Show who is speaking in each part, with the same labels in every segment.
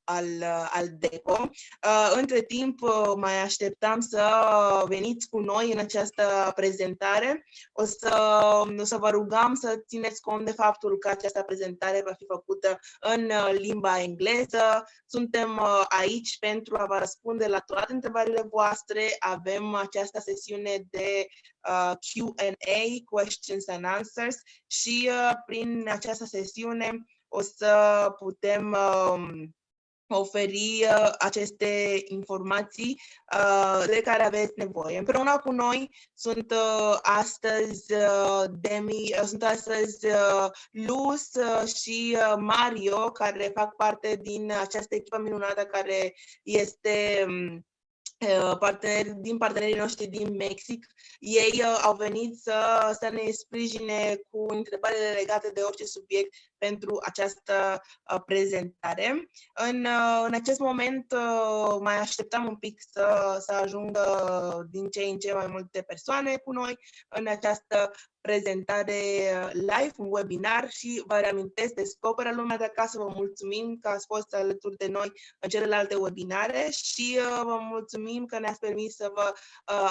Speaker 1: Aldeco. Între timp, mai așteptam să veniți cu noi în această prezentare. O să vă rugăm să țineți cont de faptul că această prezentare va fi făcută în limba engleză. Suntem aici pentru a vă răspunde la toate întrebările voastre. Avem această sesiune de Q&A, questions and answers, și prin această sesiune o să putem oferi aceste informații de care aveți nevoie. Împreună cu noi sunt astăzi Luz și Mario, care fac parte din această echipă minunată care este din partenerii noștri din Mexic. Ei au venit să ne sprijine cu întrebările legate de orice subiect pentru această prezentare. În acest moment mai așteptăm un pic să ajungă din ce în ce mai multe persoane cu noi în această prezentare live, un webinar, și vă reamintesc, Descopera lumea de acasă, vă mulțumim că ați fost alături de noi în celelalte webinare și vă mulțumim că ne-ați permis să vă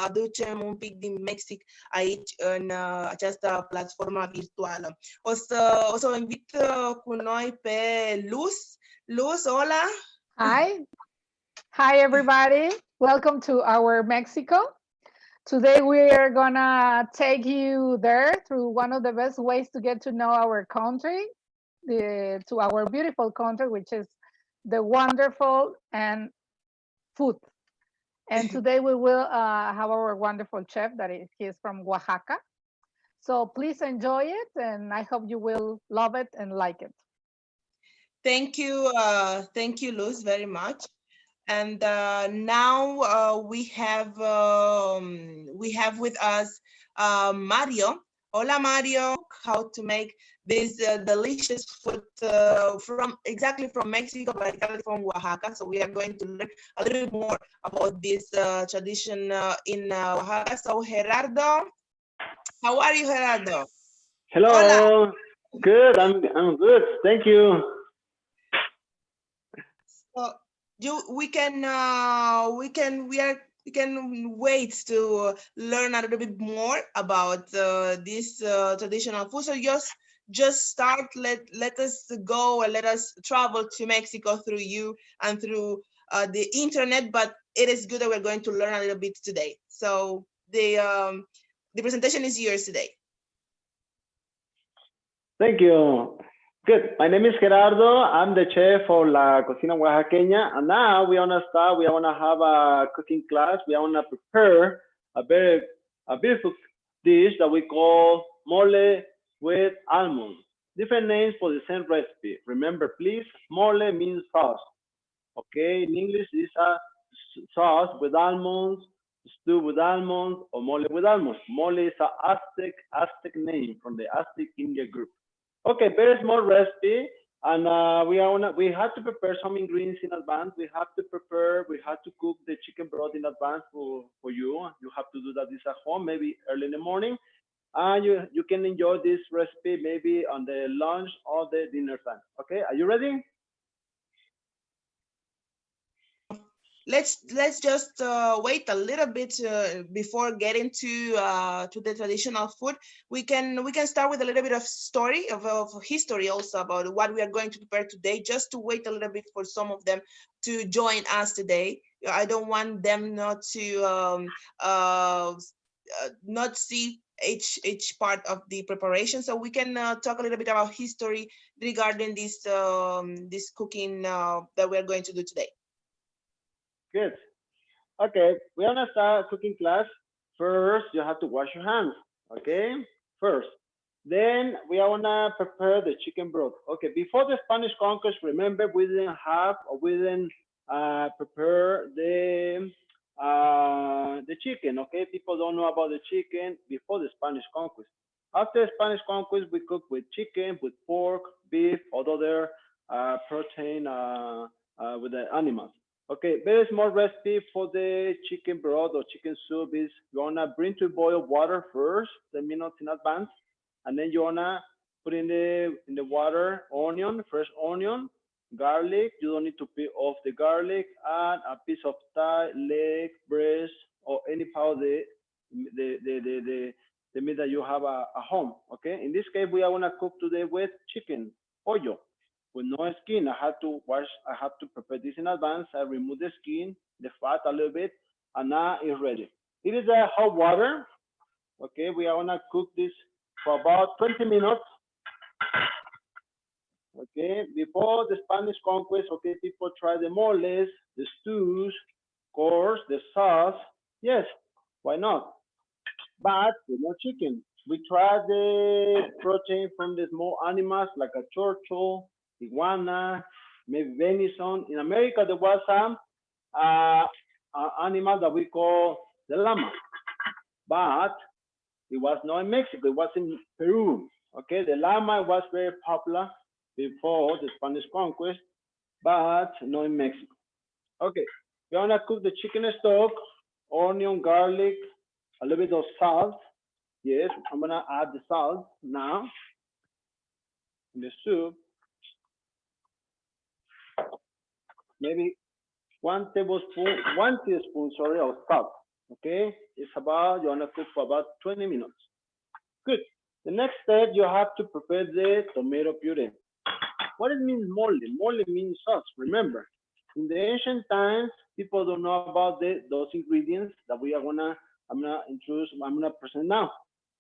Speaker 1: aducem un pic din Mexic aici în această platformă virtuală. O să vă invit cu noi pe Luz. Luz, hola!
Speaker 2: Hi everybody, welcome to our Mexico. Today we are gonna take you there through one of the best ways to get to know our country, to our beautiful country, which is the wonderful and food. And today we will have our wonderful chef he's from Oaxaca. So please enjoy it, and I hope you will love it and like it.
Speaker 1: Thank you, Luz, very much. And now we have with us Mario. Hola, Mario. How to make this delicious food from Mexico, but exactly from Oaxaca. So we are going to learn a little bit more about this tradition in Oaxaca. So Gerardo, how are you, Gerardo?
Speaker 3: Hello. Hola. Good. I'm good. Thank you.
Speaker 1: So, we can wait to learn a little bit more about this traditional food. So just start. Let us go and let us travel to Mexico through you and through the internet. But it is good that we're going to learn a little bit today. So the presentation is yours today.
Speaker 3: Thank you. Good. My name is Gerardo. I'm the chef for La Cocina Oaxaqueña. And now we want to start. We want to have a cooking class. We want to prepare a beautiful dish that we call mole with almonds. Different names for the same recipe. Remember, please, mole means sauce. Okay, in English, it's a sauce with almonds, stew with almonds, or mole with almonds. Mole is an Aztec name from the Aztec India group. Okay, very small recipe, and we have to prepare some ingredients in advance. We have to cook the chicken broth in advance for you. You have to do that this at home, maybe early in the morning, and you can enjoy this recipe maybe on the lunch or the dinner time. Okay, are you ready?
Speaker 1: Let's just wait a little bit before getting to the traditional food. We can start with a little bit of story of history also about what we are going to prepare today, just to wait a little bit for some of them to join us today. I don't want them not to not see each part of the preparation, so we can talk a little bit about history regarding this this cooking that we are going to do today.
Speaker 3: Good. Okay, we want to start cooking class. First, you have to wash your hands. Okay, first. Then we want to prepare the chicken broth. Okay, before the Spanish conquest, remember we didn't prepare the chicken. Okay, people don't know about the chicken before the Spanish conquest. After the Spanish conquest, we cook with chicken, with pork, beef, or other protein with the animals. Okay, very small recipe for the chicken broth or chicken soup is you wanna bring to boil water first, 10 minutes in advance, and then you wanna put in the water fresh onion, garlic. You don't need to peel off the garlic, and a piece of thigh, leg, breast, or any part of the meat that you have at home. Okay. In this case, we are gonna cook today with chicken, pollo, with no skin. I have to wash. I have to prepare this in advance. I remove the skin, the fat a little bit, and now it's ready. It is a hot water. Okay, we are gonna cook this for about 20 minutes. Okay, before the Spanish conquest, okay, people try the moles, the stews, of course, the sauce. Yes, why not? But with no chicken. We try the protein from the small animals like a churchill, iguana, maybe venison. In America, there was some animal that we call the llama, but it was not in Mexico. It was in Peru. Okay, the llama was very popular before the Spanish conquest, but not in Mexico. Okay, we're gonna cook the chicken stock, onion, garlic, a little bit of salt. Yes, I'm gonna add the salt now in the soup. Maybe one teaspoon, sorry, of salt. Okay, it's about, you wanna cook for about 20 minutes. Good. The next step, you have to prepare the tomato puree. What it means mole? Mole means sauce. Remember, in the ancient times, people don't know about those ingredients that I'm gonna present now.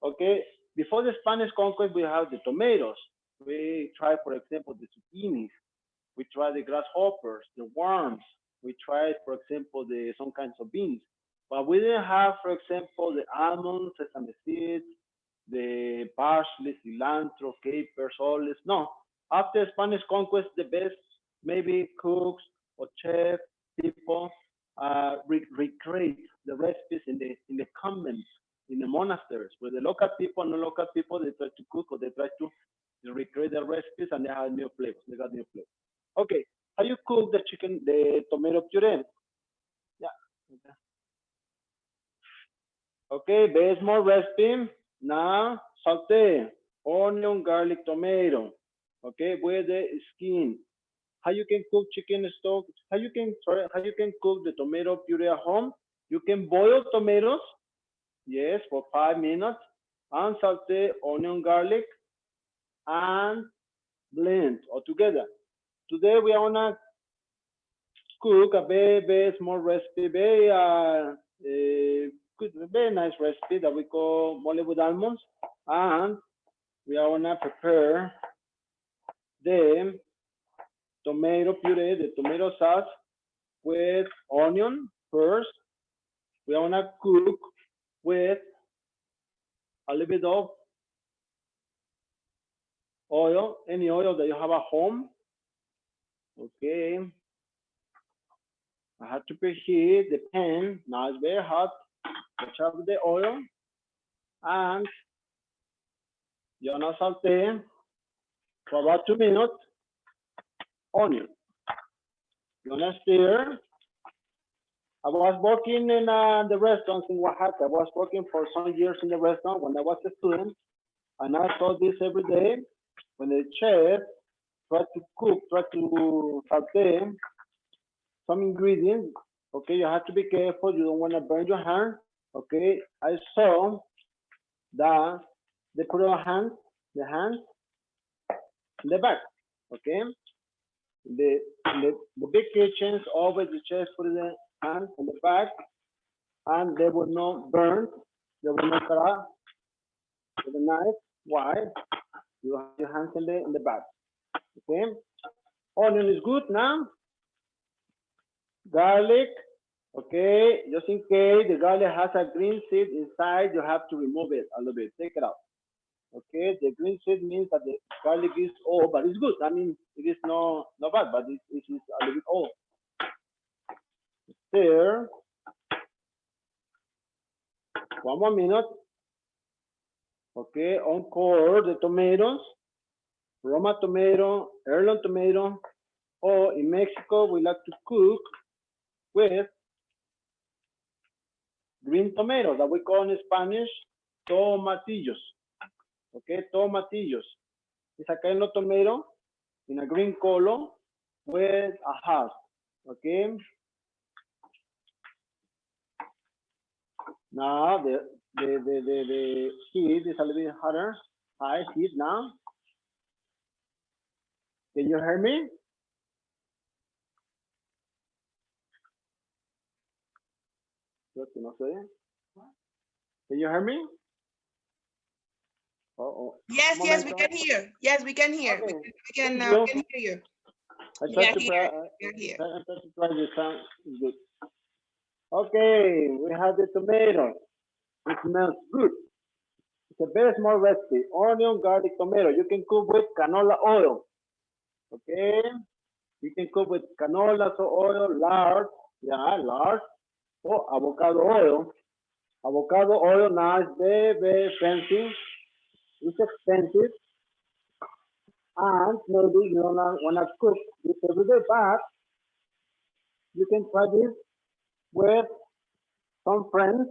Speaker 3: Okay, before the Spanish conquest, we have the tomatoes. We try, for example, the zucchinis. We try the grasshoppers, the worms. We tried, for example, some kinds of beans. But we didn't have, for example, the almonds, sesame seeds, the parsley, cilantro, capers, olives. No. After Spanish conquest, the best maybe cooks or chefs, people recreate the recipes in the convents, in the monasteries, where the local people and non-local people, they try to cook or they try to recreate the recipes, and they have new flavors. They got new flavors. Okay, how you cook the tomato puree? Yeah. Okay, very small recipe. Now, saute, onion, garlic, tomato. Okay, with the skin. How you can cook chicken stock? How you can cook the tomato puree at home? You can boil tomatoes, yes, for 5 minutes, and saute onion, garlic, and blend all together. Today we are gonna cook a very small recipe, very nice recipe that we call mole with almonds, and we are gonna prepare the tomato puree, the tomato sauce with onion first. We are gonna cook with a little bit of oil, any oil that you have at home. Okay. I have to preheat the pan. Now it's very hot. Watch out with the oil. And you're gonna saute for about 2 minutes. Onion. You're gonna stir. I was working in the restaurants in Oaxaca. I was working for some years in the restaurant when I was a student. And I saw this every day when the chef tried to saute some ingredients. Okay, you have to be careful. You don't want to burn your hand. Okay, I saw that they put the hands in the back. Okay, the big kitchens always the chefs put the hands in the back, and they will not burn. They will not cut out with a knife. Why? You have your hands in the back. Okay, onion is good now. Garlic, okay, just in case the garlic has a green seed inside, you have to remove it a little bit, take it out. Okay, the green seed means that the garlic is old, but it's good. I mean, it is not bad, but it is a little bit old. There, 1 more minute. Okay, encore the tomatoes, Roma tomato, heirloom tomato, or in Mexico, we like to cook with green tomatoes that we call in Spanish tomatillos. Okay, tomatillos. It's a kind of tomato in a green color. with a husk. Okay. Now the heat is a little bit hotter. High heat now. Can you hear me? Creo que no se oye. Can you hear me? Oh,
Speaker 1: Yes,
Speaker 3: un
Speaker 1: yes, we
Speaker 3: momento.
Speaker 1: can hear. Yes, we can hear.
Speaker 3: Okay.
Speaker 1: We can
Speaker 3: Thank
Speaker 1: hear you.
Speaker 3: I
Speaker 1: We
Speaker 3: tried
Speaker 1: are
Speaker 3: to
Speaker 1: here.
Speaker 3: try,
Speaker 1: We are here.
Speaker 3: I tried to try this sound. It's good. Okay, we have the tomato. It smells good. It's a very small recipe. Onion, garlic, tomato. You can cook with canola oil. Okay. You can cook with canola oil, lard. Yeah, lard. Or avocado oil. Avocado oil now is very, very fancy. It's expensive. And maybe you don't want to cook this every day, but you can try this with some friends.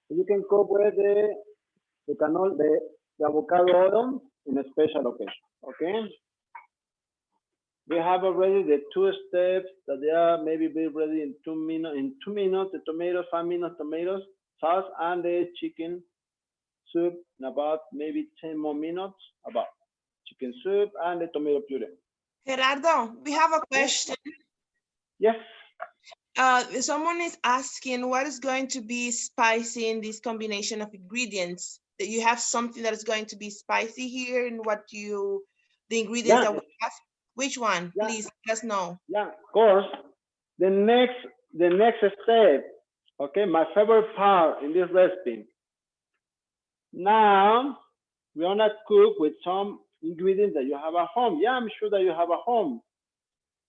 Speaker 3: You can cook with the canola, the avocado oil in a special occasion. Okay. We have already the two steps that they are maybe be ready in 2 minutes. In 2 minutes, the tomatoes, 5 minutes, tomatoes, sauce, and the chicken soup in about maybe 10 more minutes. About chicken soup and the tomato puree.
Speaker 1: Gerardo, we have a question.
Speaker 3: Yes.
Speaker 1: Someone is asking what is going to be spicy in this combination of ingredients. That you have something that is going to be spicy here in the ingredients that we have. Which one?
Speaker 3: Yeah.
Speaker 1: Please let us know.
Speaker 3: Yeah, of course. The next step, okay, my favorite part in this recipe. Now, we're gonna cook with some ingredients that you have at home. Yeah, I'm sure that you have at home.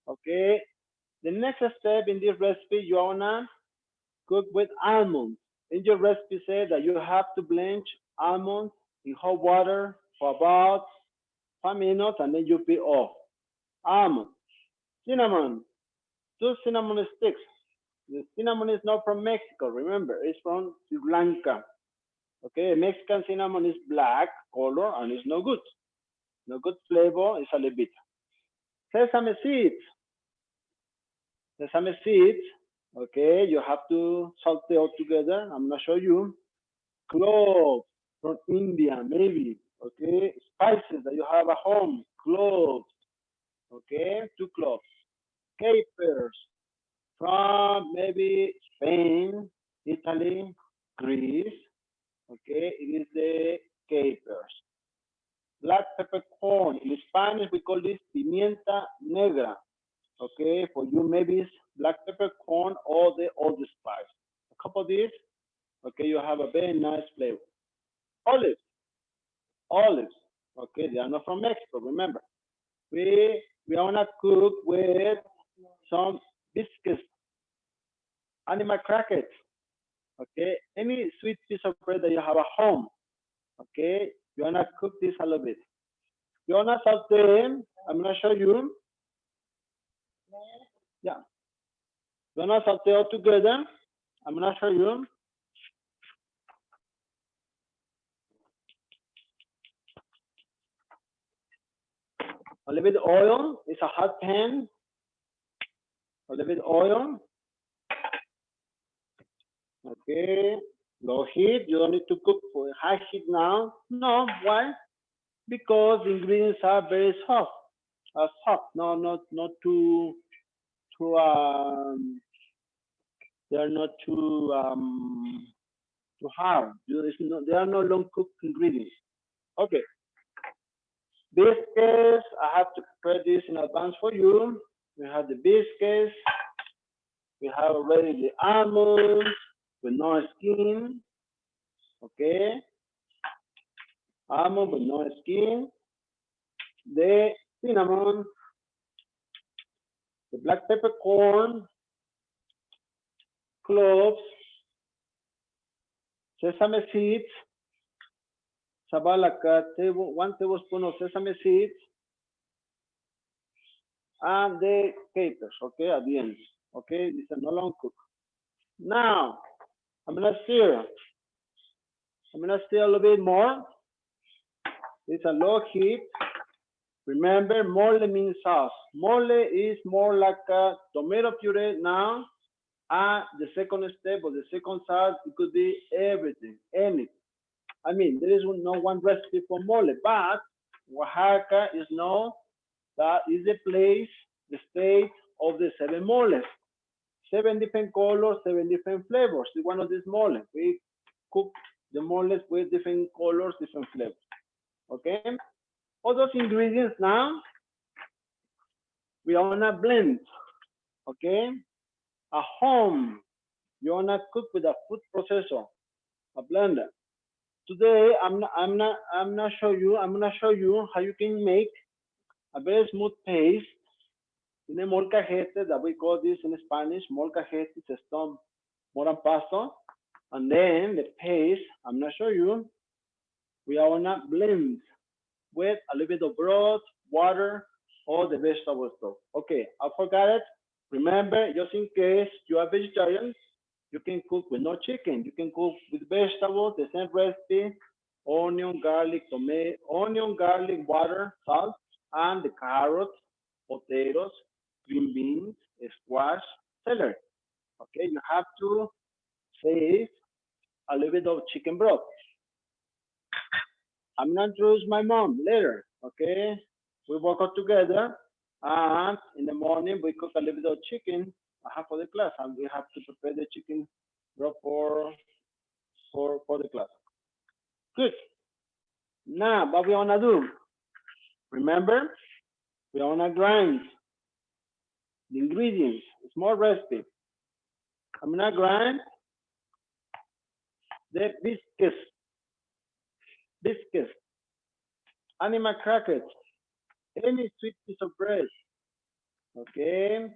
Speaker 3: Okay. The next step in this recipe, you wanna cook with almonds. In your recipe says that you have to blanch almonds in hot water for about 5 minutes and then you peel off. Almonds. Cinnamon. 2 cinnamon sticks. The cinnamon is not from Mexico, remember, it's from Sri Lanka. Okay, Mexican cinnamon is black color and it's no good. No good flavor, it's a little bit. Sesame seeds. Sesame seeds, okay, you have to saute all together. I'm gonna show you. Cloves from India, maybe, okay. Spices that you have at home, cloves, okay, 2 cloves. Capers from maybe Spain, Italy, Greece, okay, it is the capers. Black peppercorn, in Spanish we call this pimienta negra, okay, for you maybe it's black peppercorn or the spice. A couple of these, okay, you have a very nice flavor. Olives, okay, they are not from Mexico, remember. We wanna cook with some biscuits, animal crackers, okay, any sweet piece of bread that you have at home, okay, you wanna cook this a little bit. You wanna saute, I'm gonna show you. Yeah. You wanna saute all together. I'm gonna show you. A little bit of oil. It's a hot pan. A little bit of oil. Okay. Low heat. You don't need to cook for high heat now. No. Why? Because the ingredients are very soft. Soft. No, not too. They are not too hard. There are no long cooked ingredients. Okay. Biscuits, I have to prepare this in advance for you. We have the biscuits. We have already the almonds with no skin. Okay. Almond with no skin. The cinnamon. The black peppercorn. Cloves. Sesame seeds. About like 1 tablespoon of sesame seeds. And the capers, okay, at the end. Okay, this is no long cook. Now, I'm gonna stir. I'm gonna stir a little bit more. It's a low heat. Remember, mole means sauce. Mole is more like a tomato puree now. And the second step or the second sauce, it could be everything, anything. I mean, there is no one recipe for mole, but Oaxaca is known that is the place, the state of the 7 moles. 7 different colors, 7 different flavors. It's one of these moles. We cook the moles with different colors, different flavors. Okay? All those ingredients now, we wanna blend. Okay? At home, you wanna cook with a food processor, a blender. Today, I'm gonna show you how you can make a very smooth paste in a molcajete, that we call this in Spanish. Molcajete is a stone more than pasto. And then the paste, I'm gonna show you, we are gonna blend with a little bit of broth, water, or the vegetable stock. Okay, I forgot it. Remember, just in case you are vegetarian, you can cook with no chicken. You can cook with vegetables, the same recipe, onion, garlic, tomato, onion, garlic, water, salt, and the carrots, potatoes, green beans, squash, celery. Okay, you have to save a little bit of chicken broth. I'm gonna introduce my mom later. Okay, we work out together, and in the morning we cook a little bit of chicken for the class, and we have to prepare the chicken broth for the class. Good. Now, what we wanna do? Remember, we wanna grind the ingredients. Small recipe. I'm gonna grind the biscuits, animal crackers, any sweet piece of bread. Okay.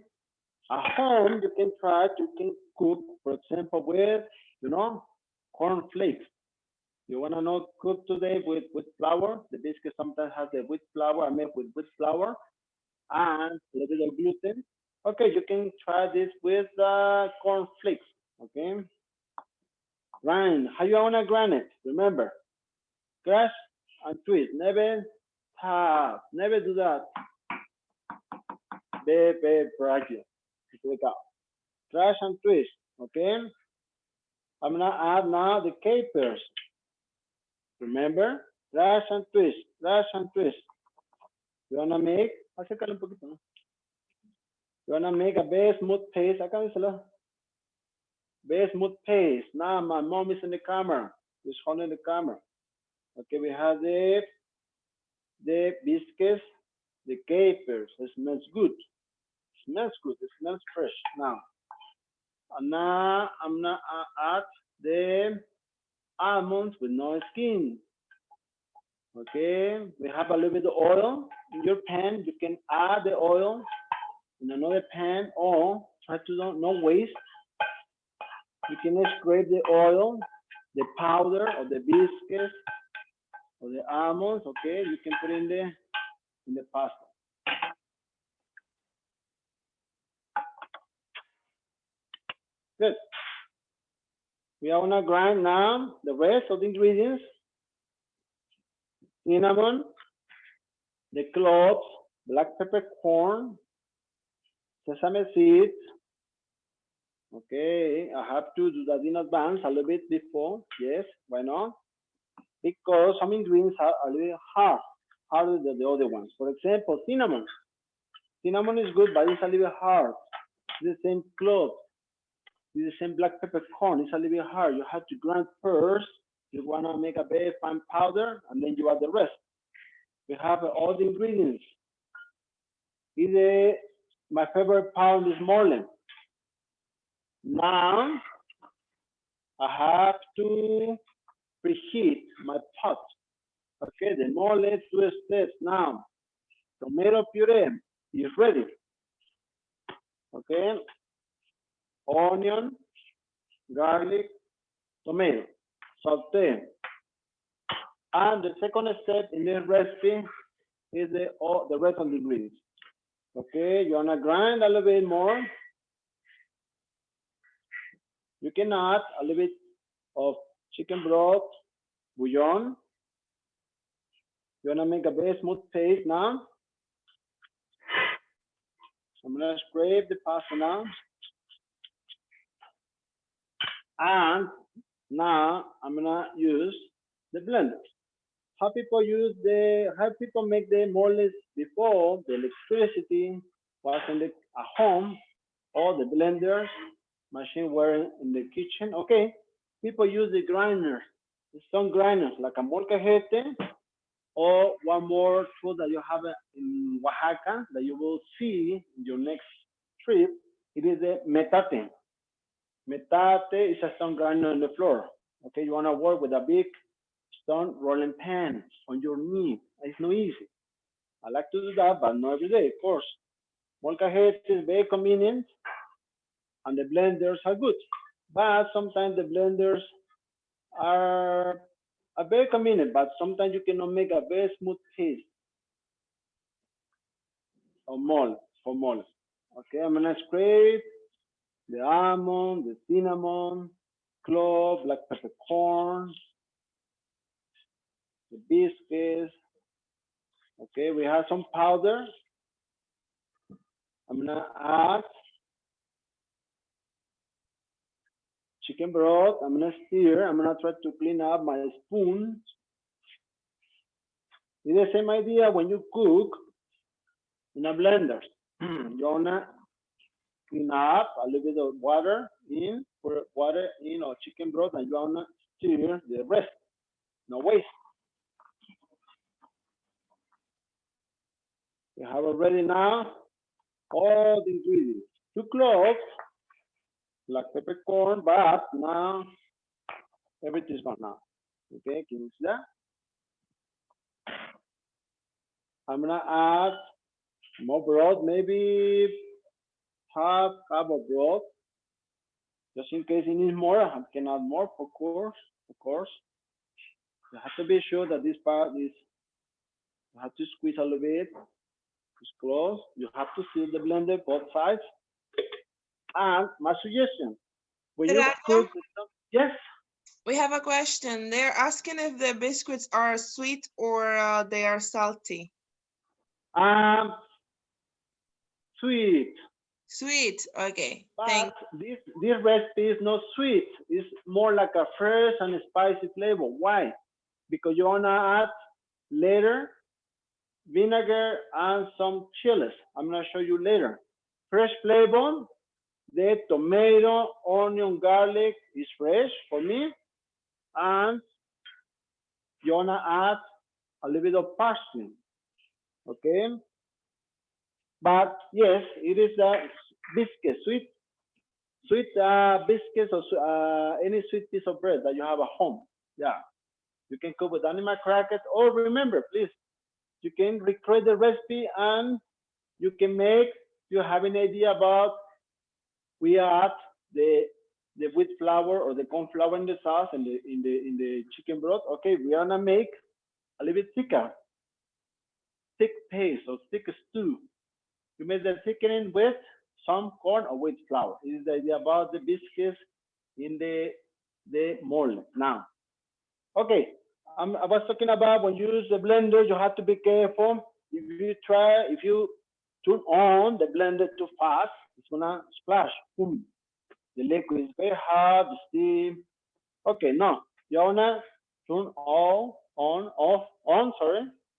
Speaker 3: At home, you can cook, for example, with, corn flakes. You wanna not cook today with flour. The biscuit sometimes has the wheat flour. I make with wheat flour and a little bit of gluten. Okay, you can try this with corn flakes. Okay. Grind. How you wanna grind it? Remember, crush and twist. Never tap. Never do that. Very fragile. Crush and twist. Okay. I'm gonna add now the capers. Remember, crush and twist. Crush and twist. You wanna make? Acércale un poquito, ¿no? You wanna make a very smooth paste. Acá díselo. Very smooth paste. Now my mom is in the camera. She's holding the camera. Okay, we have the biscuits, the capers. It smells good. It smells good. It smells fresh now. And now I'm gonna add the almonds with no skin. Okay, we have a little bit of oil in your pan. You can add the oil in another pan, or try to no waste. You can scrape the oil, the powder of the biscuits or the almonds. Okay, you can put in the pasta. Good. We are gonna grind now the rest of the ingredients: cinnamon, the cloves, black peppercorn, sesame seeds. Okay, I have to do that in advance a little bit before. Yes, why not? Because some ingredients are a little harder than the other ones. For example, cinnamon. Cinnamon is good, but it's a little hard. It's the same clove. It's the same black peppercorn. It's a little bit hard. You have to grind first. You wanna make a very fine powder, and then you add the rest. We have all the ingredients. My favorite pound is mole. Now, I have to preheat my pot. Okay, the mole, 2 steps. Now, tomato puree is ready. Okay, onion, garlic, tomato, saute. And the second step in this recipe is the rest of the ingredients. Okay, you wanna grind a little bit more. You can add a little bit of chicken broth, bouillon. You wanna make a very smooth paste now. I'm gonna scrape the pasta now. And now I'm gonna use the blender. How people make the moles before the electricity was at home, or the blenders machine were in the kitchen. Okay, people use the grinders, some grinders like a molcajete, or one more tool that you have in Oaxaca that you will see in your next trip. It is the metate. Metate is a stone grinder on the floor. Okay, you wanna work with a big stone rolling pan on your knee. It's not easy. I like to do that, but not every day, of course. Molcajete is very convenient, and the blenders are good. But sometimes the blenders are very convenient, but sometimes you cannot make a very smooth paste or mole for mole. Okay, I'm gonna scrape the almond, the cinnamon, clove, black peppercorn, the biscuits. Okay, we have some powder. I'm gonna add chicken broth. I'm gonna stir. I'm gonna try to clean up my spoon. It's the same idea when you cook in a blender. You wanna clean up a little bit of water in, pour water in or chicken broth, and you wanna stir the rest. No waste. We have already now all the ingredients. 2 cloves, black peppercorn, but now everything's gone now. Okay, can you see that? I'm gonna add more broth, maybe half cup of broth, just in case you need more. I can add more, of course. You have to be sure that this part is. You have to squeeze a little bit. It's close. You have to seal the blender both sides. And my suggestion, when you cook the stuff, yes.
Speaker 1: We have a question. They're asking if the biscuits are sweet or they are salty.
Speaker 3: Sweet.
Speaker 1: Sweet, okay.
Speaker 3: But this recipe is not sweet. It's more like a fresh and spicy flavor. Why? Because you wanna add later vinegar and some chilies. I'm gonna show you later. Fresh flavor, the tomato, onion, garlic is fresh for me. And you wanna add a little bit of parsley, okay? But yes, it is a biscuit, sweet biscuits or any sweet piece of bread that you have at home. Yeah, you can cook with animal crackers. Or remember, please, you can recreate the recipe and you can make. You have an idea about we add the wheat flour or the corn flour in the sauce and in the chicken broth. Okay, we are gonna make a little bit thicker, thick paste or thick stew. You make the thickening with some corn or wheat flour. This is the idea about the biscuits in the mold. Now, okay, I was talking about when you use the blender, you have to be careful. If you turn on the blender too fast, it's gonna splash. Boom. The liquid is very hot, the steam. Okay, no, you wanna turn on,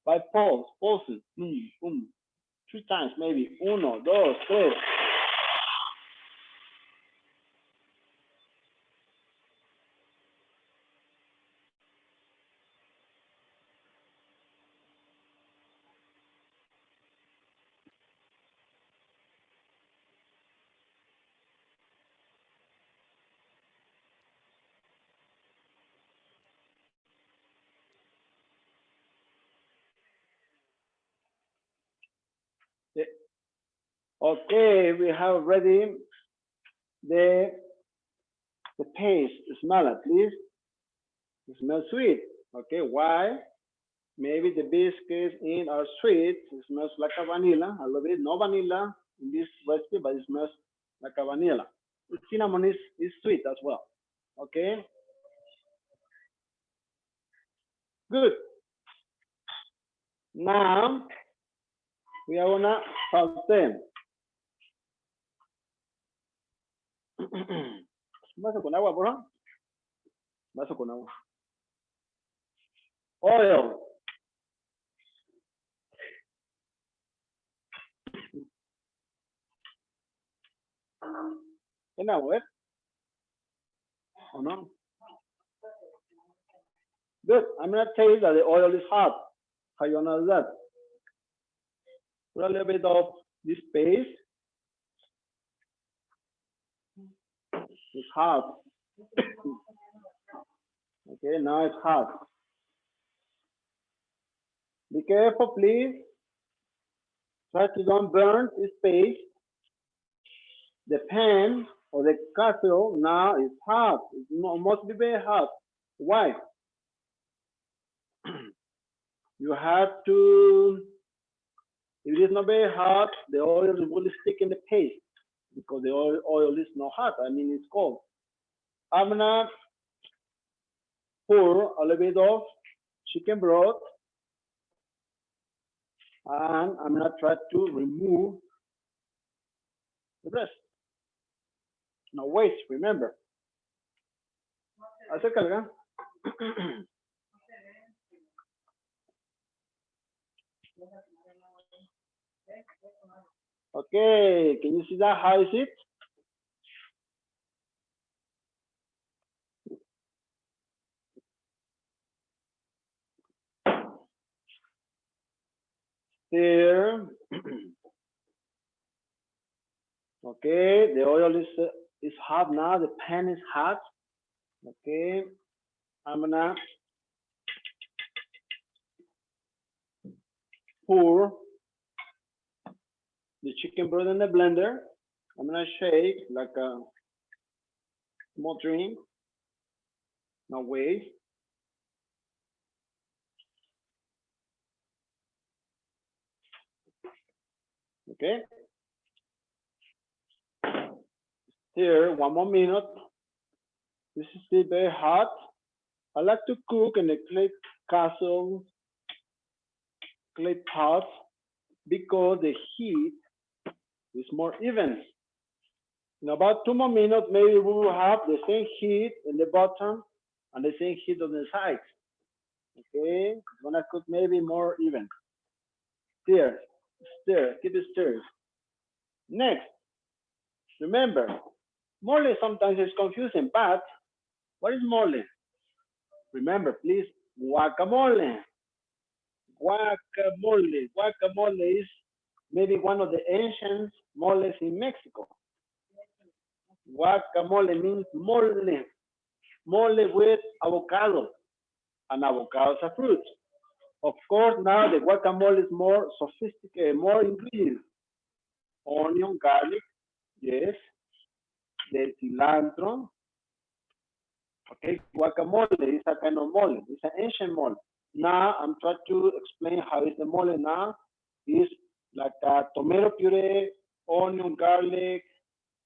Speaker 3: by pulses. Boom, boom. 3 times maybe. 1, 2, 3. Okay, we have ready the paste. Smell it, please. It smells sweet. Okay, why? Maybe the biscuits in are sweet. It smells like a vanilla. A little bit, no vanilla in this recipe, but it smells like a vanilla. The cinnamon is sweet as well. Okay. Good. Now we are gonna saute. Un vaso con agua, por favor. Vaso con agua. Oil. ¿Tiene agua, eh? ¿O no? Good. I'm going to tell you that the oil is hot. How you know that? Put a little bit of this paste. It's hot. Okay, now it's hot. Be careful, please. Try to don't burn this paste. The pan or the casserole now is hot. It must be very hot. Why? You have to, if it is not very hot, the oil will stick in the paste because the oil is not hot. I mean, it's cold. I'm gonna pour a little bit of chicken broth and I'm gonna try to remove the rest. No waste, remember. Acércale, ¿eh? Okay, can you see that? How is it? There. Okay, the oil is hot now. The pan is hot. Okay, I'm gonna pour the chicken broth in the blender. I'm gonna shake like a small drink. No waste. Okay. Here, one more minute. This is still very hot. I like to cook in a clay castle, clay pot, because the heat is more even. In about 2 more minutes, maybe we will have the same heat in the bottom and the same heat on the sides. Okay, it's gonna cook maybe more even. Stir, stir, keep it stirred. Next, remember, mole sometimes is confusing, but what is mole? Remember, please, guacamole. Guacamole. Guacamole is maybe one of the ancient moles in Mexico. Guacamole means mole. Mole with avocado. And avocado is a fruit. Of course, now the guacamole is more sophisticated, more ingredients. Onion, garlic, yes. The cilantro. Okay, guacamole is a kind of mole. It's an ancient mole. Now I'm trying to explain how is the mole now. It's like a tomato puree, onion, garlic,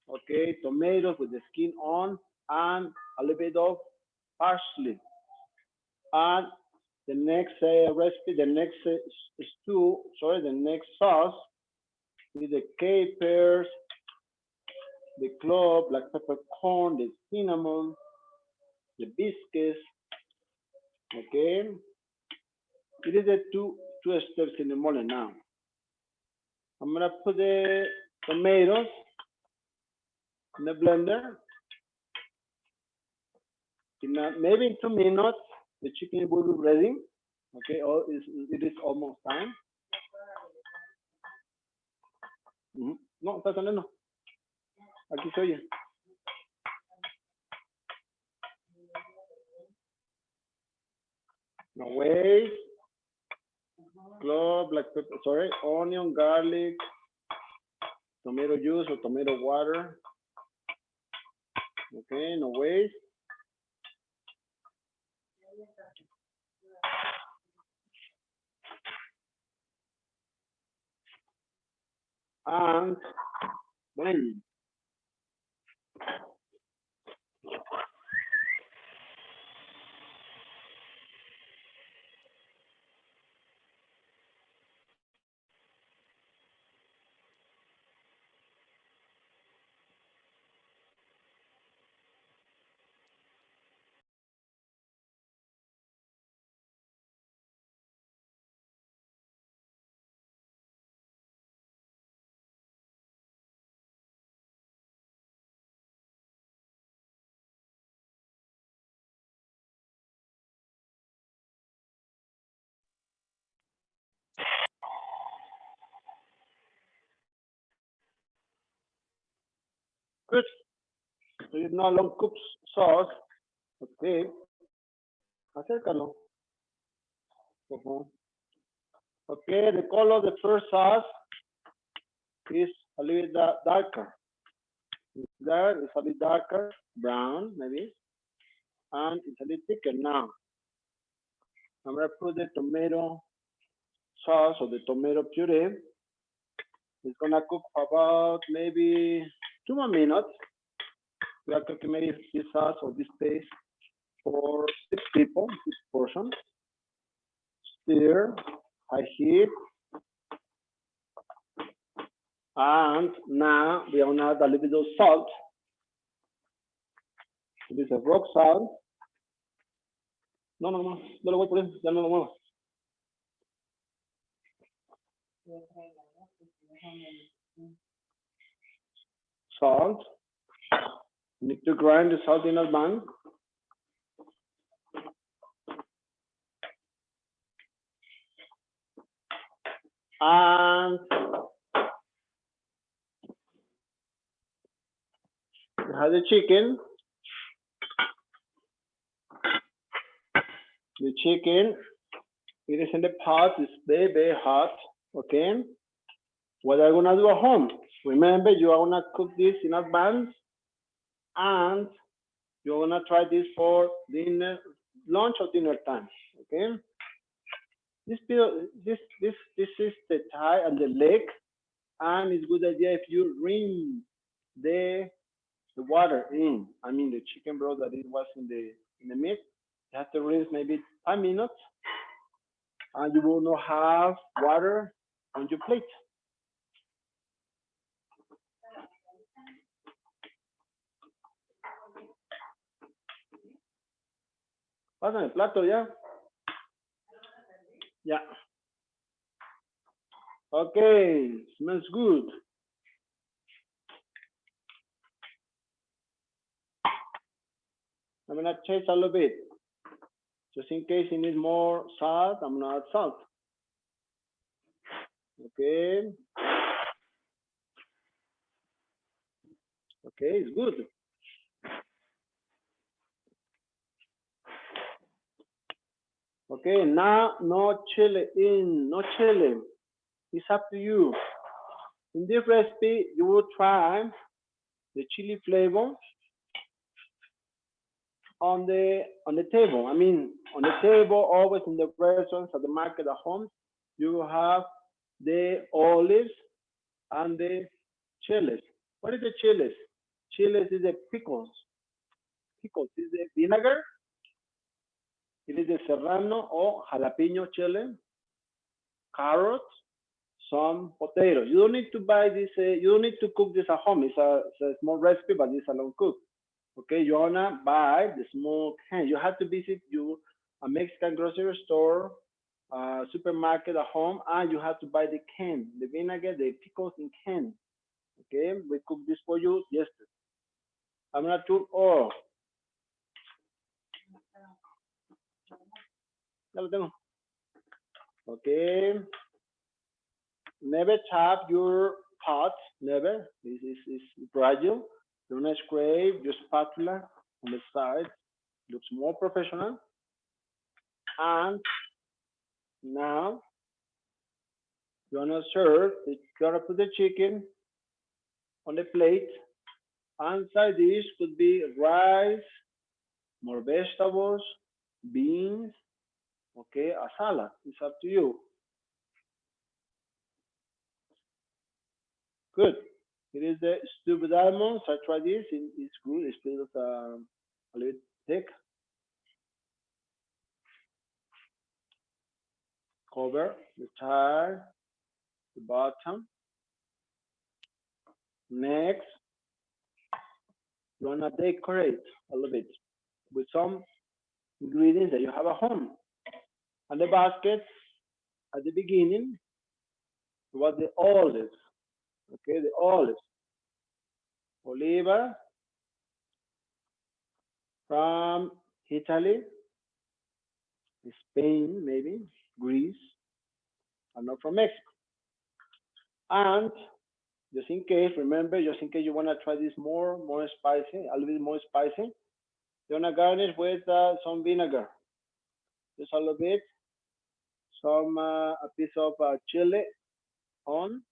Speaker 3: okay, tomatoes with the skin on, and a little bit of parsley. And the next recipe, the next the next sauce is the capers, the clove, black peppercorn, the cinnamon, the biscuits. Okay, it is the two steps in the mole now. I'm gonna put the tomatoes in the blender. Maybe in 2 minutes, the chicken will be ready. Okay, it is almost time. No, está sonando. Aquí se oye. No waste. Clove, black pepper, sorry, onion, garlic, tomato juice or tomato water. Okay, no waste. And blend. Good. So it's not long cooked sauce. Okay. Acércalo. Okay, the color of the first sauce is a little bit darker. There is a bit darker, brown maybe, and it's a little thicker now. I'm gonna put the tomato sauce or the tomato puree. It's gonna cook for about maybe 2 more minutes. We are cooking maybe this sauce or this paste for 6 people, 6 portions. Stir, high heat. And now we are gonna add a little bit of salt. This is rock salt. No, no lo voy a poner, ya no lo muevo. Salt. You need to grind the salt in advance. And you have the chicken. The chicken, it is in the pot, it's very, very hot, okay? What are you gonna do at home? Remember, you are gonna cook this in advance and you're gonna try this for dinner, lunch or dinner time, okay? This is the thigh and the leg, and it's a good idea if you rinse the water in. I mean the chicken broth that it was in the meat. You have to rinse maybe 5 minutes, and you will not have water on your plate. Pásame el plato ya. Yeah. Okay, smells good. I'm gonna taste a little bit. Just in case it needs more salt, I'm gonna add salt. Okay. Okay, it's good. Okay, now no chili in, no chili. It's up to you. In this recipe, you will try the chili flavor on the table. I mean, on the table, always in the restaurants, at the market, at home, you will have the olives and the chilies. What is the chilies? Chilies is the pickles. Pickles is the vinegar. It is the serrano or jalapeno chili, carrots, some potatoes. You don't need to buy this. You don't need to cook this at home. It's a small recipe, but it's a long cook. Okay, you wanna buy the small can. You have to visit a Mexican grocery store, supermarket at home, and you have to buy the can, the vinegar, the pickles in can. Okay, we cooked this for you yesterday. I'm gonna do all. Ya lo tengo. Okay. Never tap your pot. Never. This is fragile. Don't scrape your spatula on the side. Looks more professional. And now you're gonna serve. You're gonna put the chicken on the plate. And side dish could be rice, more vegetables, beans, okay, a salad. It's up to you. Good. It is the stewed almonds. I tried this. It's good. It's a little thick. Cover the top, the bottom. Next, you wanna decorate a little bit with some ingredients that you have at home. And the basket at the beginning was the olives. Okay, the olives. Oliva from Italy, Spain, maybe, Greece, and not from Mexico. And just in case, remember, just in case you want to try this more spicy, a little bit more spicy. You want to garnish with some vinegar, just a little bit, some a piece of chili on,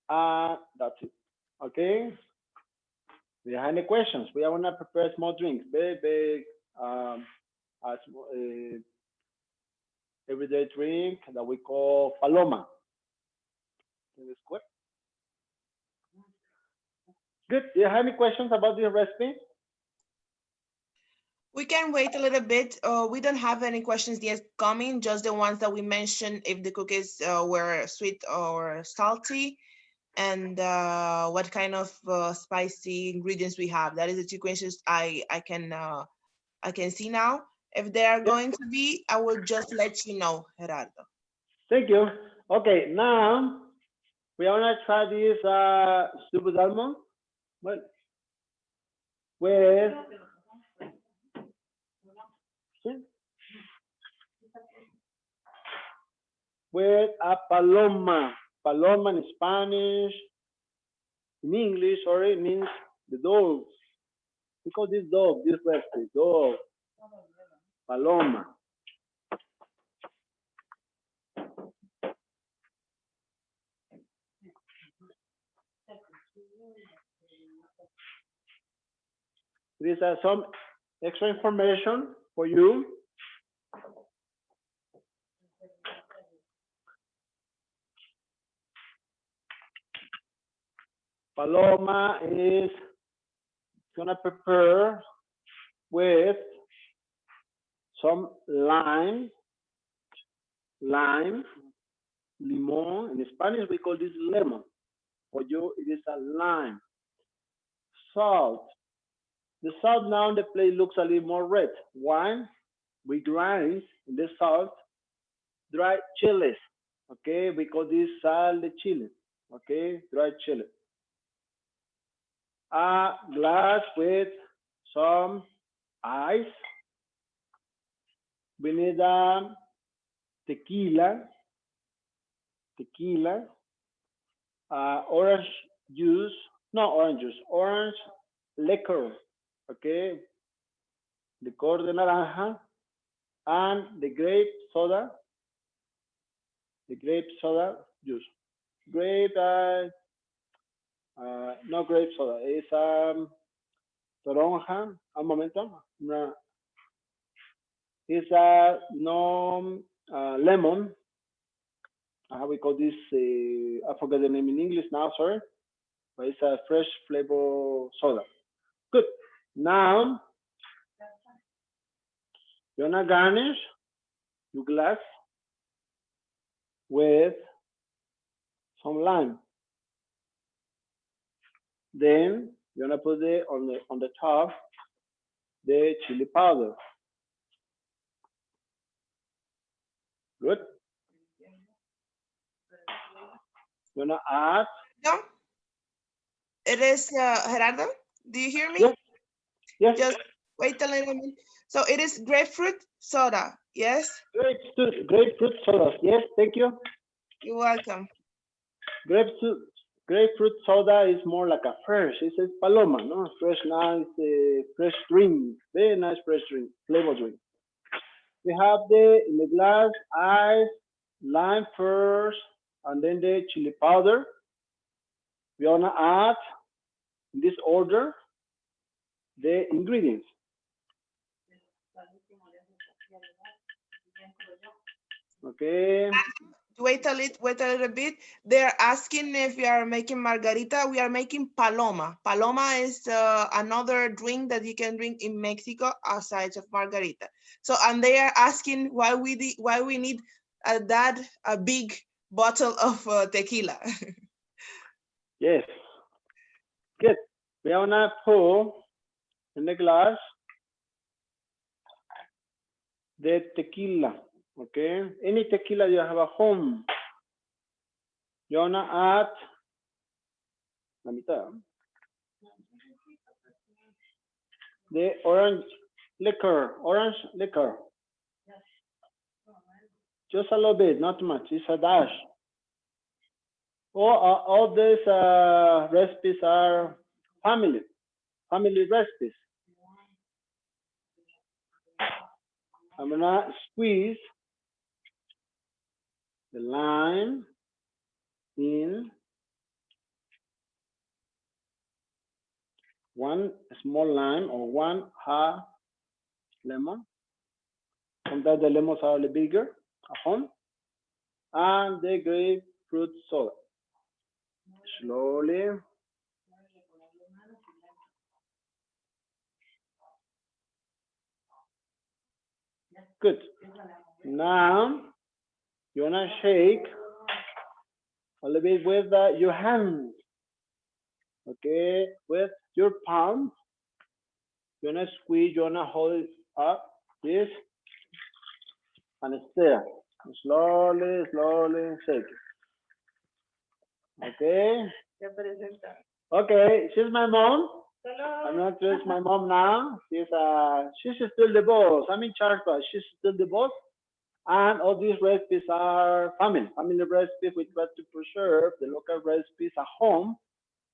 Speaker 3: that's it. Okay. Do you have any questions? We want to prepare small drinks, very everyday drink that we call paloma. Good. Do you have any questions about this recipe?
Speaker 1: We can wait a little bit. We don't have any questions yet coming, just the ones that we mentioned, if the cookies were sweet or salty, and what kind of spicy ingredients we have. That is the two questions I can see now. If they are going to be, I will just let you know, Gerardo.
Speaker 3: Thank you. Okay, now we want to try this soup with almond. Well, with a paloma. Paloma in Spanish, in English, sorry, it means the dog. We call this dog, this recipe, dog. Paloma. There is some extra information for you. Paloma is gonna prepare with some lime, limon. In Spanish, we call this lemon. For you, it is a lime. Salt. The salt now, the plate looks a little more red. Why? We grind in the salt dried chilies. Okay, we call this sal de chile. Okay, dried chili. A glass with some ice. We need tequila, orange juice, no orange juice, orange liquor, okay, licor de naranja, and the grape soda juice. Grape, no grape soda, it's toronja, un momento, it's no lemon. How we call this? I forget the name in English now, sorry. But it's a fresh flavor soda. Good. Now, you're gonna garnish your glass with some lime. Then you're gonna put it on the top the chili powder. Good. You're gonna add.
Speaker 1: No, it is Gerardo. Do you hear me?
Speaker 3: Yes. Yes.
Speaker 1: Just wait a little bit. So it is grapefruit soda. Yes.
Speaker 3: Grapefruit soda. Yes. Thank you.
Speaker 1: You're welcome.
Speaker 3: Grapefruit soda is more like a fresh. It says paloma, no? Fresh, nice, fresh drink. Very nice fresh drink, flavor drink. We have in the glass ice, lime first, and then the chili powder. We wanna add in this order the ingredients. Okay.
Speaker 1: Wait a little bit. They're asking if we are making margarita. We are making paloma. Paloma is another drink that you can drink in Mexico aside of margarita. So, and they are asking why we need a big bottle of tequila.
Speaker 3: Yes. Good. We are gonna pour in the glass the tequila. Okay, any tequila you have at home, you're gonna add la mitad. The orange liquor. Just a little bit, not much. It's a dash. All these recipes are family recipes. I'm gonna squeeze the lime in one small lime or one half lemon. Sometimes the lemons are a little bigger at home. And the grapefruit soda. Slowly. Good. Now, you wanna shake a little bit with your hands. Okay, with your palms. You wanna squeeze, you wanna hold it up, this, and stir. Slowly, slowly shake it. Okay. Okay, she's my mom. I'm not just my mom now. She's still the boss. I'm in charge, but she's still the boss. And all these recipes are family recipes. We try to preserve the local recipes at home.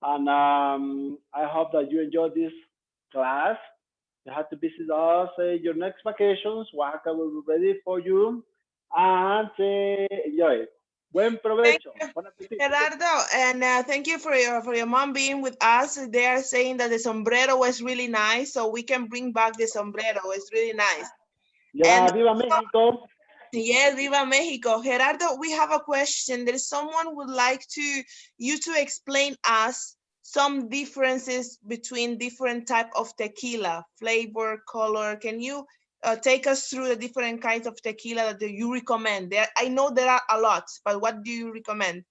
Speaker 3: And I hope that you enjoy this class. You have to visit us your next vacations. Oaxaca will be ready for you. And enjoy it. Buen provecho.
Speaker 1: Gerardo, and thank you for your mom being with us. They are saying that the sombrero was really nice, so we can bring back the sombrero. It's really nice.
Speaker 3: Yeah,
Speaker 1: and
Speaker 3: Viva Mexico.
Speaker 1: Yes, Viva Mexico. Gerardo, we have a question. There's someone would like you to explain us some differences between different type of tequila, flavor, color. Can you take us through the different kinds of tequila that you recommend? I know there are a lot, but what do you recommend?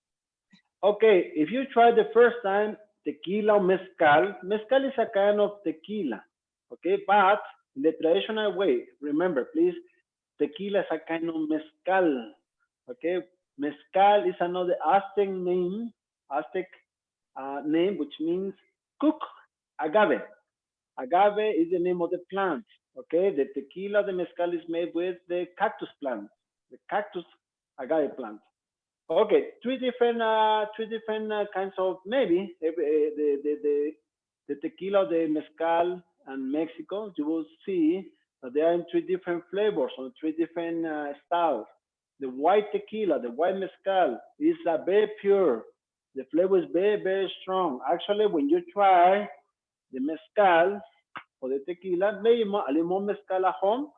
Speaker 3: Okay, if you try the first time tequila or mezcal, mezcal is a kind of tequila, okay, but in the traditional way, remember, please, tequila is a kind of mezcal, okay? Mezcal is another Aztec name, which means cook agave. Agave is the name of the plant, okay? The tequila, the mezcal is made with the cactus plant, the cactus agave plant. Okay, three different kinds of maybe the tequila, the mezcal, and Mexico. You will see that they are in three different flavors or three different styles. The white tequila, the white mezcal, is very pure. The flavor is very strong. Actually, when you try the mezcal or the tequila, maybe a little more mezcal at home,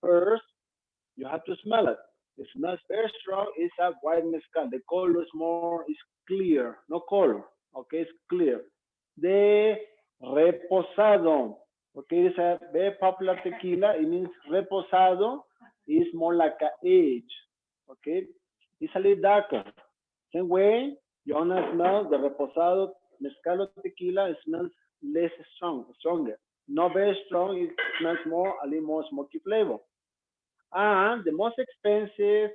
Speaker 3: first you have to smell it. It smells very strong. It's a white mezcal. The color is clear, no color. Okay, it's clear. The reposado. Okay, it's a very popular tequila. It means reposado is more like an age. Okay, it's a little darker. Same way, you wanna smell the reposado mezcal or tequila. It smells less stronger. Not very strong. It smells a little more smoky flavor. And the most expensive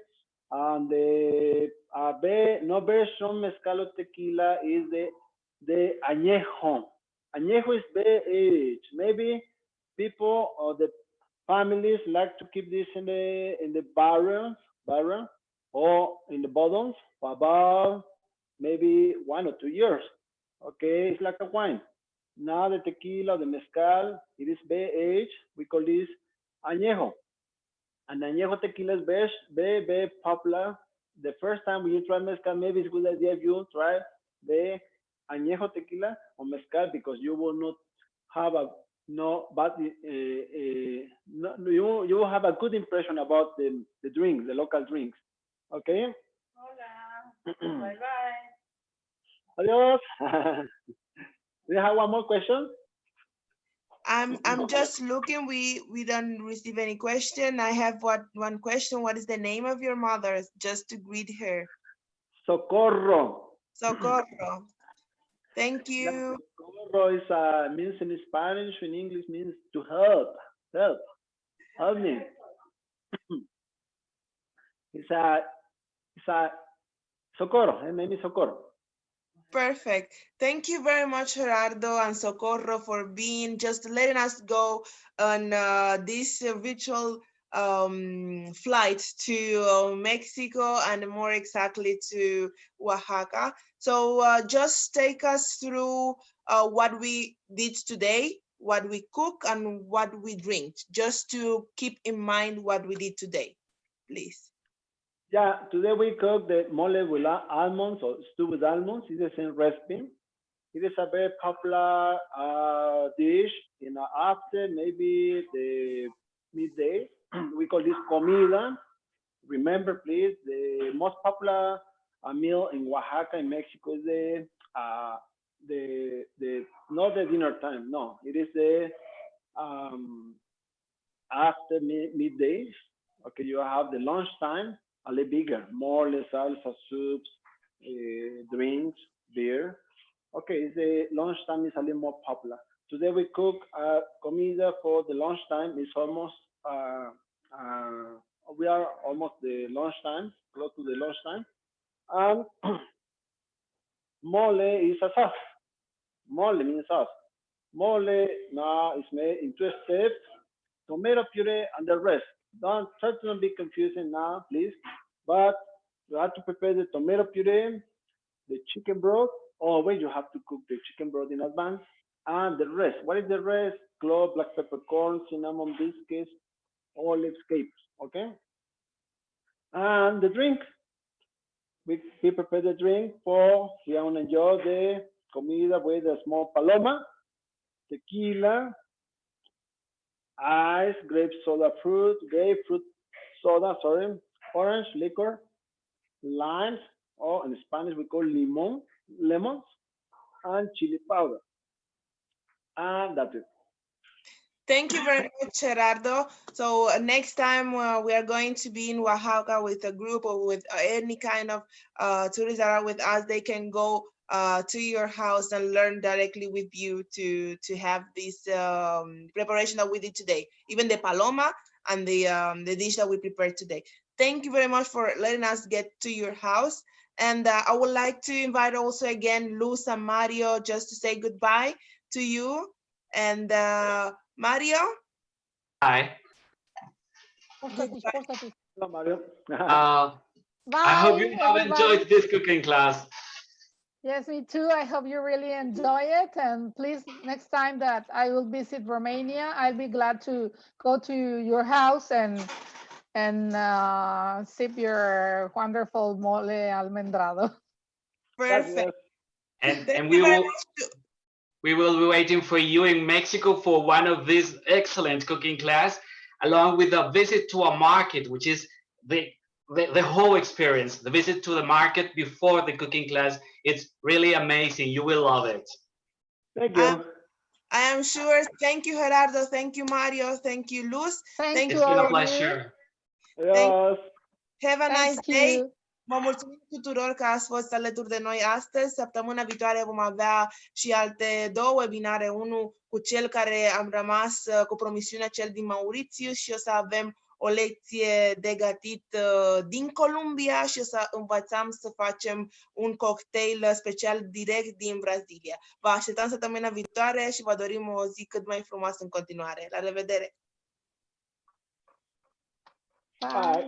Speaker 3: and the not very strong mezcal or tequila is the añejo. Añejo is very aged. Maybe people or the families like to keep this in the barrel or in the bottles for about maybe 1 or 2 years. Okay, it's like a wine. Now the tequila, the mezcal, it is very aged. We call this añejo. And añejo tequila is very popular. The first time when you try mezcal, maybe it's a good idea if you try the añejo tequila or mezcal because you will not have you will have a good impression about the drinks, the local drinks. Okay.
Speaker 1: Hola. Bye bye.
Speaker 3: Adios. Do you have one more question?
Speaker 1: I'm just looking. We don't receive any question. I have one question. What is the name of your mother? Just to greet her.
Speaker 3: Socorro.
Speaker 1: Socorro. Thank you.
Speaker 3: Socorro is means in Spanish, in English means to help. Help me. It's a Socorro. Her name is Socorro.
Speaker 1: Perfect. Thank you very much, Gerardo and Socorro, for letting us go on this virtual flight to Mexico, and more exactly to Oaxaca. So just take us through what we did today, what we cook, and what we drink, just to keep in mind what we did today, please.
Speaker 3: Yeah, today we cook the mole with almonds or stew with almonds. It's the same recipe. It is a very popular dish in after maybe the midday. We call this comida. Remember, please, the most popular meal in Oaxaca, in Mexico, is the not the dinner time. No, it is the after midday. Okay, you have the lunch time, a little bigger, more salsa, soups, drinks, beer. Okay, the lunchtime is a little more popular. Today we cook comida for the lunchtime. It's almost we are almost the lunchtime, close to the lunchtime. And mole is a sauce. Mole means sauce. Mole now is made in two steps: tomato puree and the rest. Don't try to not be confusing now, please. But you have to prepare the tomato puree, the chicken broth. Oh, wait, you have to cook the chicken broth in advance. And the rest. What is the rest? Clove, black peppercorn, cinnamon biscuits, olive capers. Okay. And the drink. We prepare the drink for, we want to enjoy the comida with a small paloma, tequila, ice, grapefruit soda, sorry, orange liquor, limes, or in Spanish we call lemons, and chili powder. And that's it.
Speaker 1: Thank you very much, Gerardo. So next time we are going to be in Oaxaca with a group or with any kind of tourists that are with us, they can go to your house and learn directly with you to have this preparation that we did today, even the paloma and the dish that we prepared today. Thank you very much for letting us get to your house. And I would like to invite also again Luz and Mario just to say goodbye to you. And Mario?
Speaker 4: Hi.
Speaker 3: Hello, Mario.
Speaker 4: I hope you have enjoyed this cooking class.
Speaker 2: Yes, me too. I hope you really enjoy it. And please, next time that I will visit Romania, I'll be glad to go to your house and sip your wonderful mole almendrado.
Speaker 1: Perfect.
Speaker 4: And we will be waiting for you in Mexico for one of these excellent cooking class, along with a visit to a market, which is the whole experience. The visit to the market before the cooking class, it's really amazing. You will love it.
Speaker 3: Thank you.
Speaker 1: I am sure. Thank you, Gerardo. Thank you, Mario. Thank you, Luz.
Speaker 2: Thank you.
Speaker 4: It's been a pleasure.
Speaker 3: Yes.
Speaker 1: Have a nice day. Vă mulțumim tuturor că ați fost alături de noi astăzi. Săptămâna viitoare vom avea și alte două webinare, unul cu cel care am rămas cu promisiunea, cel din Mauritius, și o să avem o lecție de gătit din Columbia și o să învățăm să facem un cocktail special direct din Brazilia. Vă așteptăm săptămâna viitoare și vă dorim o zi cât mai frumoasă în continuare. La revedere!
Speaker 3: Bye.